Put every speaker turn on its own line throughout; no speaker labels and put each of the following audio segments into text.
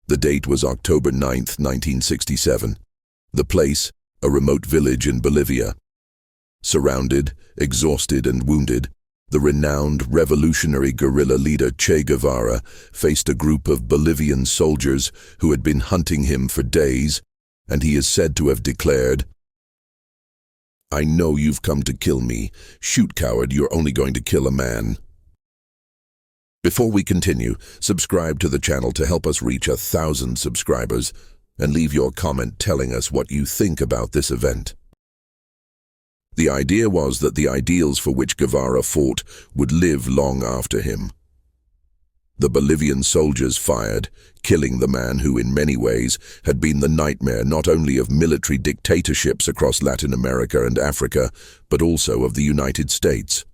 The date was October 9th, 1967. The place, a remote village in Bolivia. Surrounded, exhausted and wounded, the renowned revolutionary guerrilla leader Che Guevara faced a group of Bolivian soldiers who had been hunting him for days, and he is said to have declared, "I know you've come to kill me. Shoot, coward, you're only going to kill a man." Before we continue, subscribe to the channel to help us reach 1,000 subscribers, and leave your comment telling us what you think about this event. The idea was that the ideals for which Guevara fought would live long after him. The Bolivian soldiers fired, killing the man who in many ways had been the nightmare not only of military dictatorships across Latin America and Africa, but also of the United States.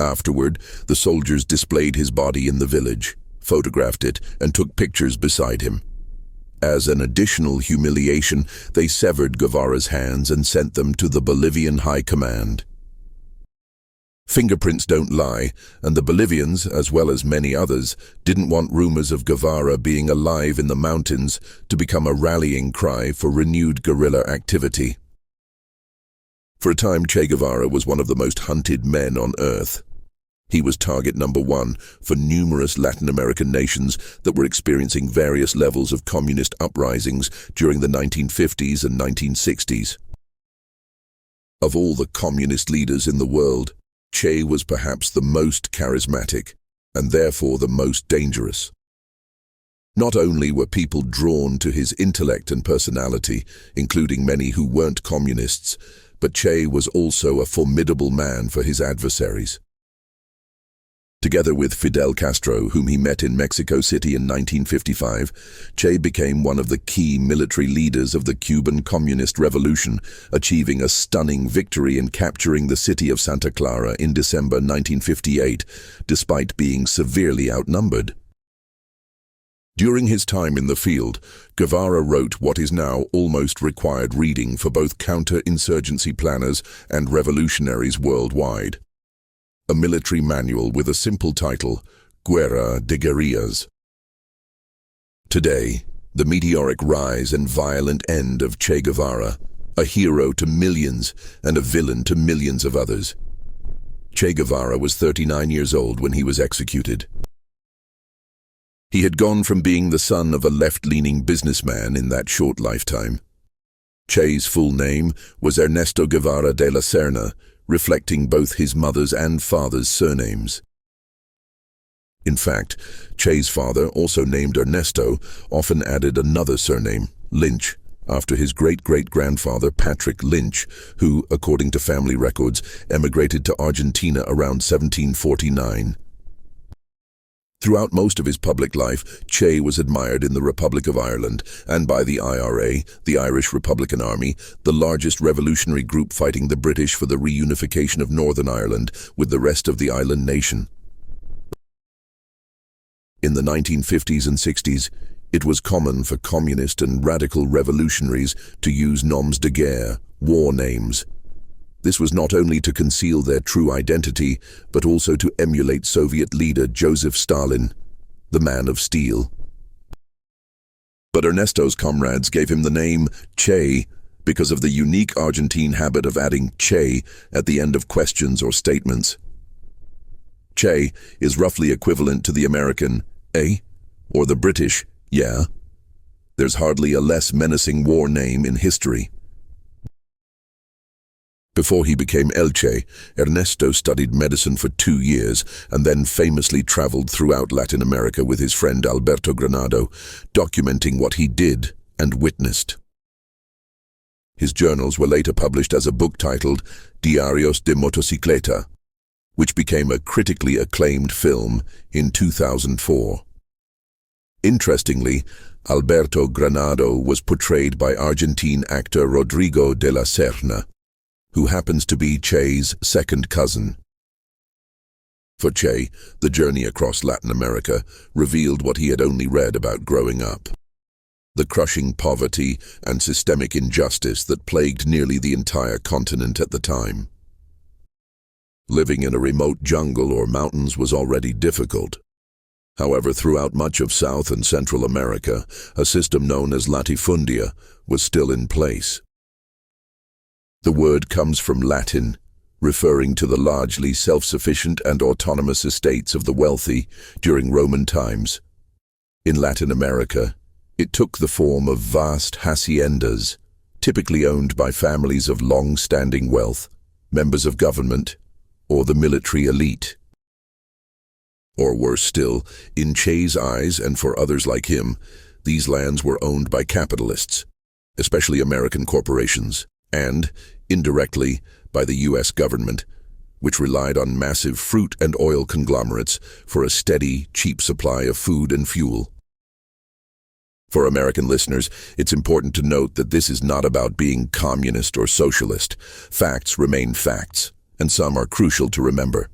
Afterward, the soldiers displayed his body in the village, photographed it, and took pictures beside him. As an additional humiliation, they severed Guevara's hands and sent them to the Bolivian High Command. Fingerprints don't lie, and the Bolivians, as well as many others, didn't want rumors of Guevara being alive in the mountains to become a rallying cry for renewed guerrilla activity. For a time, Che Guevara was one of the most hunted men on earth. He was target number one for numerous Latin American nations that were experiencing various levels of communist uprisings during the 1950s and 1960s. Of all the communist leaders in the world, Che was perhaps the most charismatic, and therefore the most dangerous. Not only were people drawn to his intellect and personality, including many who weren't communists, but Che was also a formidable man for his adversaries. Together with Fidel Castro, whom he met in Mexico City in 1955, Che became one of the key military leaders of the Cuban Communist Revolution, achieving a stunning victory in capturing the city of Santa Clara in December 1958, despite being severely outnumbered. During his time in the field, Guevara wrote what is now almost required reading for both counter-insurgency planners and revolutionaries worldwide. A military manual with a simple title, Guerra de Guerrillas. Today, the meteoric rise and violent end of Che Guevara, a hero to millions and a villain to millions of others. Che Guevara was 39 years old when he was executed. He had gone from being the son of a left-leaning businessman in that short lifetime. Che's full name was Ernesto Guevara de la Serna, reflecting both his mother's and father's surnames. In fact, Che's father, also named Ernesto, often added another surname, Lynch, after his great-great-grandfather Patrick Lynch, who, according to family records, emigrated to Argentina around 1749. Throughout most of his public life, Che was admired in the Republic of Ireland and by the IRA, the Irish Republican Army, the largest revolutionary group fighting the British for the reunification of Northern Ireland with the rest of the island nation. In the 1950s and 60s, it was common for communist and radical revolutionaries to use noms de guerre, war names. This was not only to conceal their true identity, but also to emulate Soviet leader Joseph Stalin, the Man of Steel. But Ernesto's comrades gave him the name Che because of the unique Argentine habit of adding che at the end of questions or statements. Che is roughly equivalent to the American eh or the British yeah. There's hardly a less menacing war name in history. Before he became El Che, Ernesto studied medicine for 2 years and then famously traveled throughout Latin America with his friend Alberto Granado, documenting what he did and witnessed. His journals were later published as a book titled Diaries de Motocicleta, which became a critically acclaimed film in 2004. Interestingly, Alberto Granado was portrayed by Argentine actor Rodrigo de la Serna, who happens to be Che's second cousin. For Che, the journey across Latin America revealed what he had only read about growing up: the crushing poverty and systemic injustice that plagued nearly the entire continent at the time. Living in a remote jungle or mountains was already difficult. However, throughout much of South and Central America, a system known as Latifundia was still in place. The word comes from Latin, referring to the largely self-sufficient and autonomous estates of the wealthy during Roman times. In Latin America, it took the form of vast haciendas, typically owned by families of long-standing wealth, members of government, or the military elite. Or worse still, in Che's eyes and for others like him, these lands were owned by capitalists, especially American corporations, and, indirectly, by the U.S. government, which relied on massive fruit and oil conglomerates for a steady, cheap supply of food and fuel. For American listeners, it's important to note that this is not about being communist or socialist. Facts remain facts, and some are crucial to remember.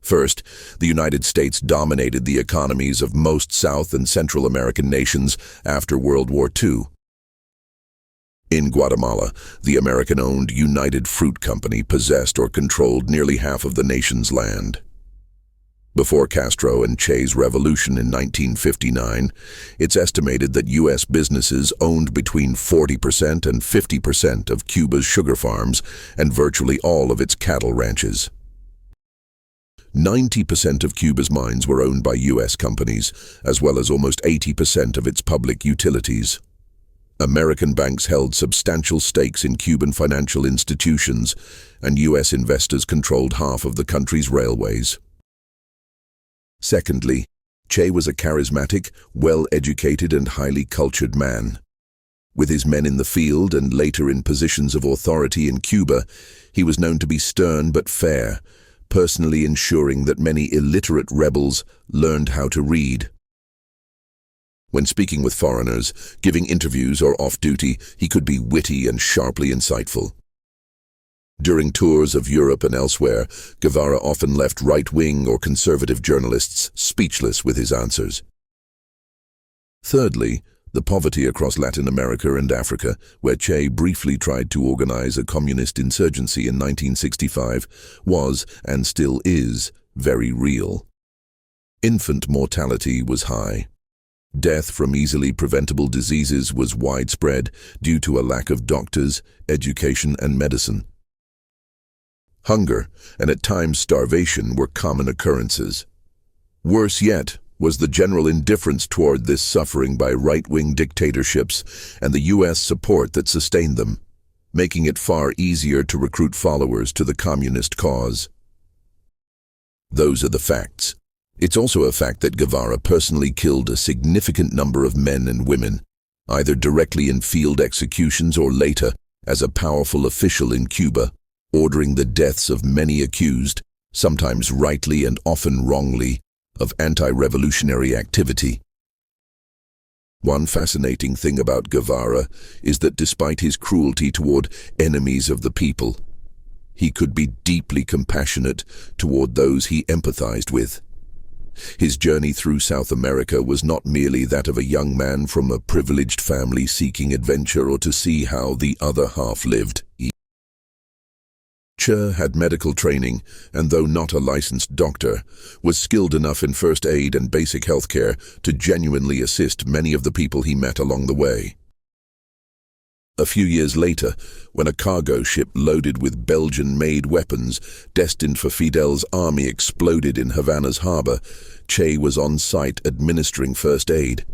First, the United States dominated the economies of most South and Central American nations after World War II. In Guatemala, the American-owned United Fruit Company possessed or controlled nearly half of the nation's land. Before Castro and Che's revolution in 1959, it's estimated that U.S. businesses owned between 40% and 50% of Cuba's sugar farms and virtually all of its cattle ranches. 90% of Cuba's mines were owned by U.S. companies, as well as almost 80% of its public utilities. American banks held substantial stakes in Cuban financial institutions, and U.S. investors controlled half of the country's railways. Secondly, Che was a charismatic, well-educated and highly cultured man. With his men in the field and later in positions of authority in Cuba, he was known to be stern but fair, personally ensuring that many illiterate rebels learned how to read. When speaking with foreigners, giving interviews or off-duty, he could be witty and sharply insightful. During tours of Europe and elsewhere, Guevara often left right-wing or conservative journalists speechless with his answers. Thirdly, the poverty across Latin America and Africa, where Che briefly tried to organize a communist insurgency in 1965, was, and still is, very real. Infant mortality was high. Death from easily preventable diseases was widespread due to a lack of doctors, education, and medicine. Hunger, and at times starvation, were common occurrences. Worse yet was the general indifference toward this suffering by right-wing dictatorships and the U.S. support that sustained them, making it far easier to recruit followers to the communist cause. Those are the facts. It's also a fact that Guevara personally killed a significant number of men and women, either directly in field executions or later as a powerful official in Cuba, ordering the deaths of many accused, sometimes rightly and often wrongly, of anti-revolutionary activity. One fascinating thing about Guevara is that despite his cruelty toward enemies of the people, he could be deeply compassionate toward those he empathized with. His journey through South America was not merely that of a young man from a privileged family seeking adventure or to see how the other half lived. Che had medical training, and though not a licensed doctor, was skilled enough in first aid and basic healthcare to genuinely assist many of the people he met along the way. A few years later, when a cargo ship loaded with Belgian-made weapons destined for Fidel's army exploded in Havana's harbor, Che was on site administering first aid.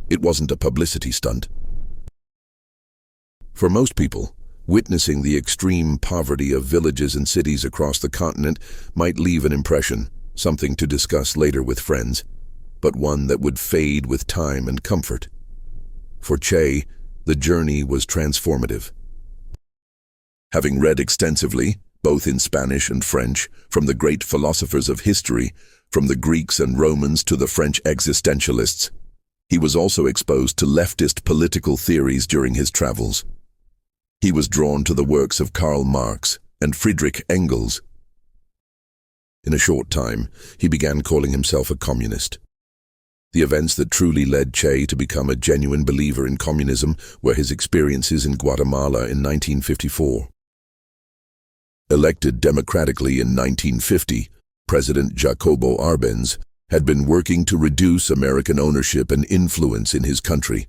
It wasn't a publicity stunt. For most people, witnessing the extreme poverty of villages and cities across the continent might leave an impression, something to discuss later with friends, but one that would fade with time and comfort. For Che, the journey was transformative. Having read extensively, both in Spanish and French, from the great philosophers of history, from the Greeks and Romans to the French existentialists, he was also exposed to leftist political theories during his travels. He was drawn to the works of Karl Marx and Friedrich Engels. In a short time, he began calling himself a communist. The events that truly led Che to become a genuine believer in communism were his experiences in Guatemala in 1954. Elected democratically in 1950, President Jacobo Arbenz had been working to reduce American ownership and influence in his country.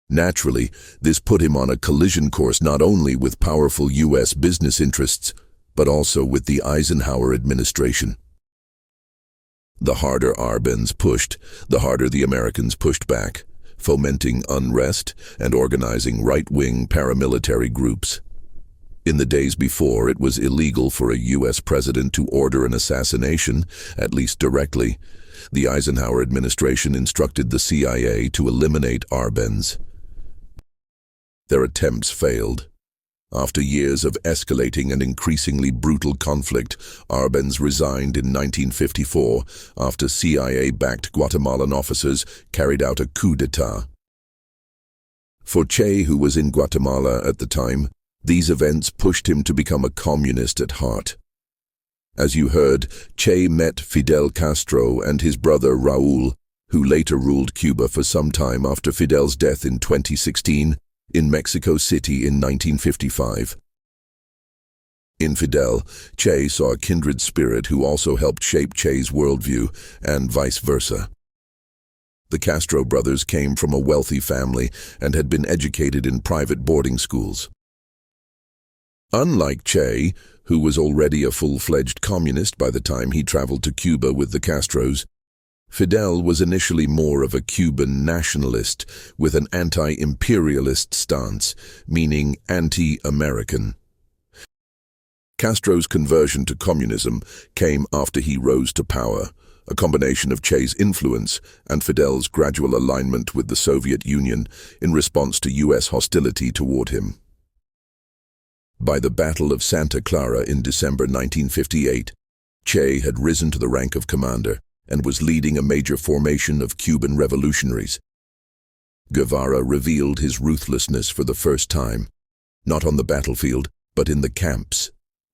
Naturally, this put him on a collision course not only with powerful U.S. business interests, but also with the Eisenhower administration. The harder Arbenz pushed, the harder the Americans pushed back, fomenting unrest and organizing right-wing paramilitary groups. In the days before, it was illegal for a U.S. president to order an assassination, at least directly. The Eisenhower administration instructed the CIA to eliminate Arbenz. Their attempts failed. After years of escalating and increasingly brutal conflict, Arbenz resigned in 1954 after CIA-backed Guatemalan officers carried out a coup d'etat. For Che, who was in Guatemala at the time, these events pushed him to become a communist at heart. As you heard, Che met Fidel Castro and his brother Raúl, who later ruled Cuba for some time after Fidel's death in 2016, in Mexico City in 1955. In Fidel, Che saw a kindred spirit who also helped shape Che's worldview, and vice versa. The Castro brothers came from a wealthy family and had been educated in private boarding schools. Unlike Che, who was already a full-fledged communist by the time he traveled to Cuba with the Castros, Fidel was initially more of a Cuban nationalist with an anti-imperialist stance, meaning anti-American. Castro's conversion to communism came after he rose to power, a combination of Che's influence and Fidel's gradual alignment with the Soviet Union in response to U.S. hostility toward him. By the Battle of Santa Clara in December 1958, Che had risen to the rank of commander and was leading a major formation of Cuban revolutionaries. Guevara revealed his ruthlessness for the first time, not on the battlefield, but in the camps,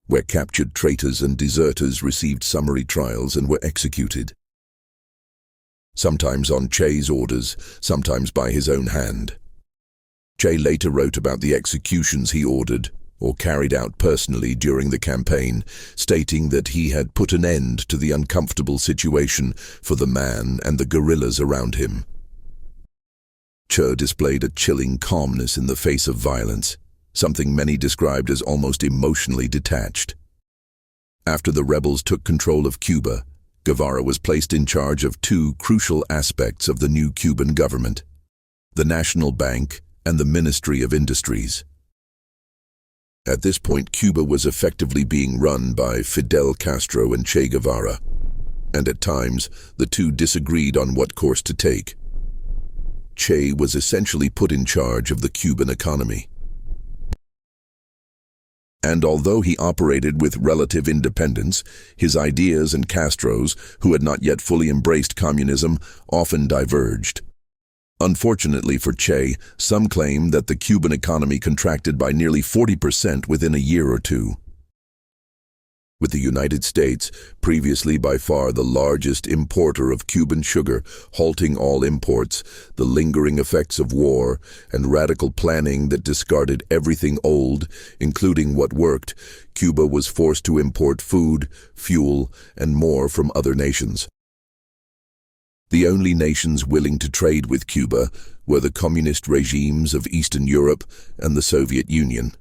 where captured traitors and deserters received summary trials and were executed. Sometimes on Che's orders, sometimes by his own hand. Che later wrote about the executions he ordered or carried out personally during the campaign, stating that he had put an end to the uncomfortable situation for the man and the guerrillas around him. Che displayed a chilling calmness in the face of violence, something many described as almost emotionally detached. After the rebels took control of Cuba, Guevara was placed in charge of two crucial aspects of the new Cuban government: the National Bank and the Ministry of Industries. At this point, Cuba was effectively being run by Fidel Castro and Che Guevara, and at times the two disagreed on what course to take. Che was essentially put in charge of the Cuban economy. And although he operated with relative independence, his ideas and Castro's, who had not yet fully embraced communism, often diverged. Unfortunately for Che, some claim that the Cuban economy contracted by nearly 40% within a year or two. With the United States, previously by far the largest importer of Cuban sugar, halting all imports, the lingering effects of war, and radical planning that discarded everything old, including what worked, Cuba was forced to import food, fuel, and more from other nations. The only nations willing to trade with Cuba were the communist regimes of Eastern Europe and the Soviet Union.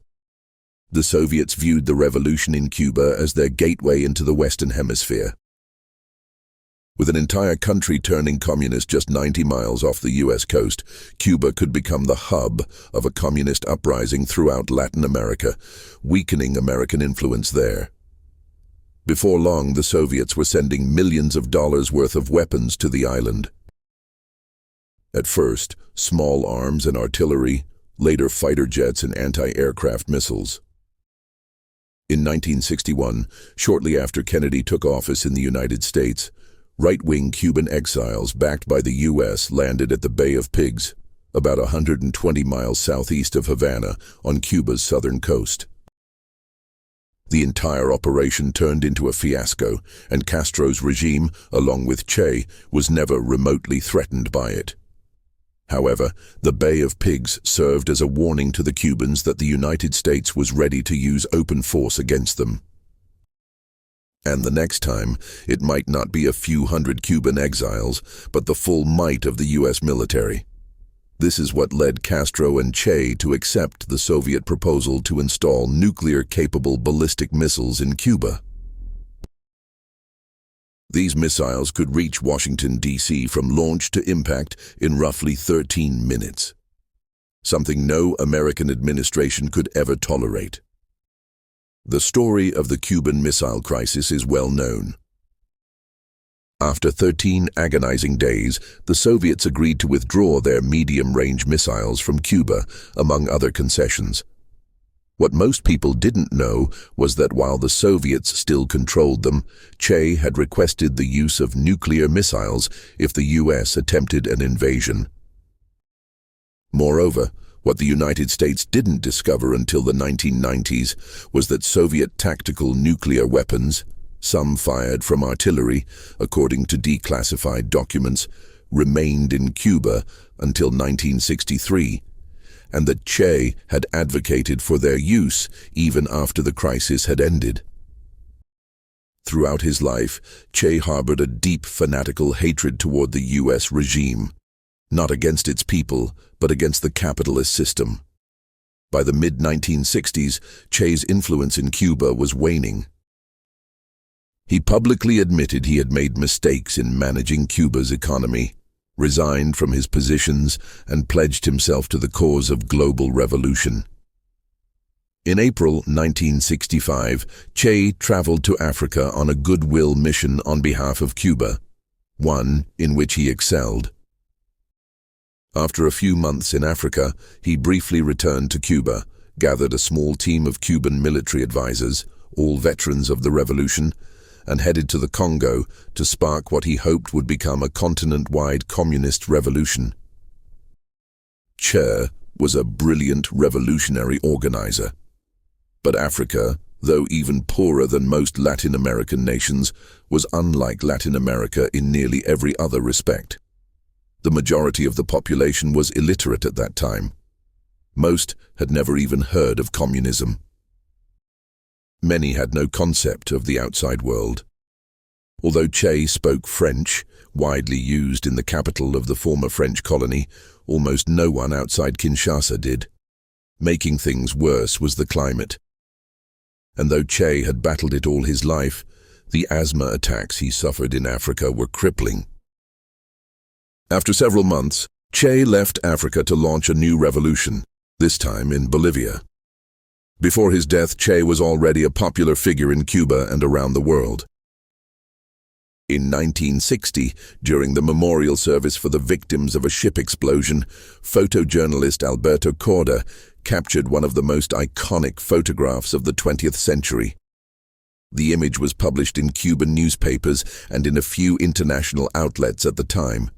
The Soviets viewed the revolution in Cuba as their gateway into the Western Hemisphere. With an entire country turning communist just 90 miles off the U.S. coast, Cuba could become the hub of a communist uprising throughout Latin America, weakening American influence there. Before long, the Soviets were sending millions of dollars worth of weapons to the island. At first, small arms and artillery, later fighter jets and anti-aircraft missiles. In 1961, shortly after Kennedy took office in the United States, right-wing Cuban exiles backed by the U.S. landed at the Bay of Pigs, about 120 miles southeast of Havana, on Cuba's southern coast. The entire operation turned into a fiasco, and Castro's regime, along with Che, was never remotely threatened by it. However, the Bay of Pigs served as a warning to the Cubans that the United States was ready to use open force against them. And the next time, it might not be a few hundred Cuban exiles, but the full might of the US military. This is what led Castro and Che to accept the Soviet proposal to install nuclear-capable ballistic missiles in Cuba. These missiles could reach Washington, D.C. from launch to impact in roughly 13 minutes, something no American administration could ever tolerate. The story of the Cuban Missile Crisis is well known. After 13 agonizing days, the Soviets agreed to withdraw their medium-range missiles from Cuba, among other concessions. What most people didn't know was that while the Soviets still controlled them, Che had requested the use of nuclear missiles if the US attempted an invasion. Moreover, what the United States didn't discover until the 1990s was that Soviet tactical nuclear weapons, some fired from artillery, according to declassified documents, remained in Cuba until 1963, and that Che had advocated for their use even after the crisis had ended. Throughout his life, Che harbored a deep fanatical hatred toward the US regime, not against its people, but against the capitalist system. By the mid-1960s, Che's influence in Cuba was waning. He publicly admitted he had made mistakes in managing Cuba's economy, resigned from his positions, and pledged himself to the cause of global revolution. In April 1965, Che traveled to Africa on a goodwill mission on behalf of Cuba, one in which he excelled. After a few months in Africa, he briefly returned to Cuba, gathered a small team of Cuban military advisors, all veterans of the revolution, and headed to the Congo to spark what he hoped would become a continent-wide communist revolution. Che was a brilliant revolutionary organizer. But Africa, though even poorer than most Latin American nations, was unlike Latin America in nearly every other respect. The majority of the population was illiterate at that time. Most had never even heard of communism. Many had no concept of the outside world. Although Che spoke French, widely used in the capital of the former French colony, almost no one outside Kinshasa did. Making things worse was the climate. And though Che had battled it all his life, the asthma attacks he suffered in Africa were crippling. After several months, Che left Africa to launch a new revolution, this time in Bolivia. Before his death, Che was already a popular figure in Cuba and around the world. In 1960, during the memorial service for the victims of a ship explosion, photojournalist Alberto Corda captured one of the most iconic photographs of the 20th century. The image was published in Cuban newspapers and in a few international outlets at the time.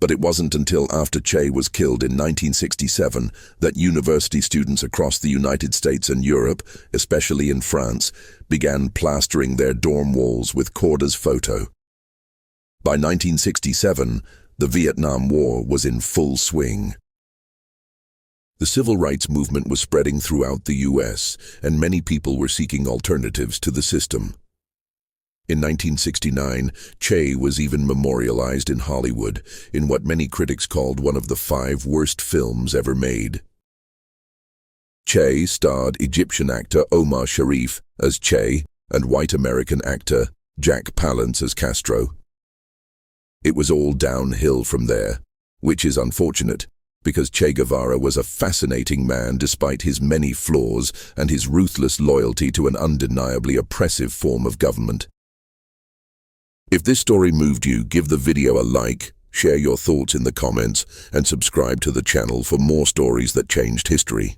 But it wasn't until after Che was killed in 1967 that university students across the United States and Europe, especially in France, began plastering their dorm walls with Corda's photo. By 1967, the Vietnam War was in full swing. The civil rights movement was spreading throughout the US, and many people were seeking alternatives to the system. In 1969, Che was even memorialized in Hollywood, in what many critics called one of the 5 worst films ever made. Che starred Egyptian actor Omar Sharif as Che and white American actor Jack Palance as Castro. It was all downhill from there, which is unfortunate, because Che Guevara was a fascinating man despite his many flaws and his ruthless loyalty to an undeniably oppressive form of government. If this story moved you, give the video a like, share your thoughts in the comments, and subscribe to the channel for more stories that changed history.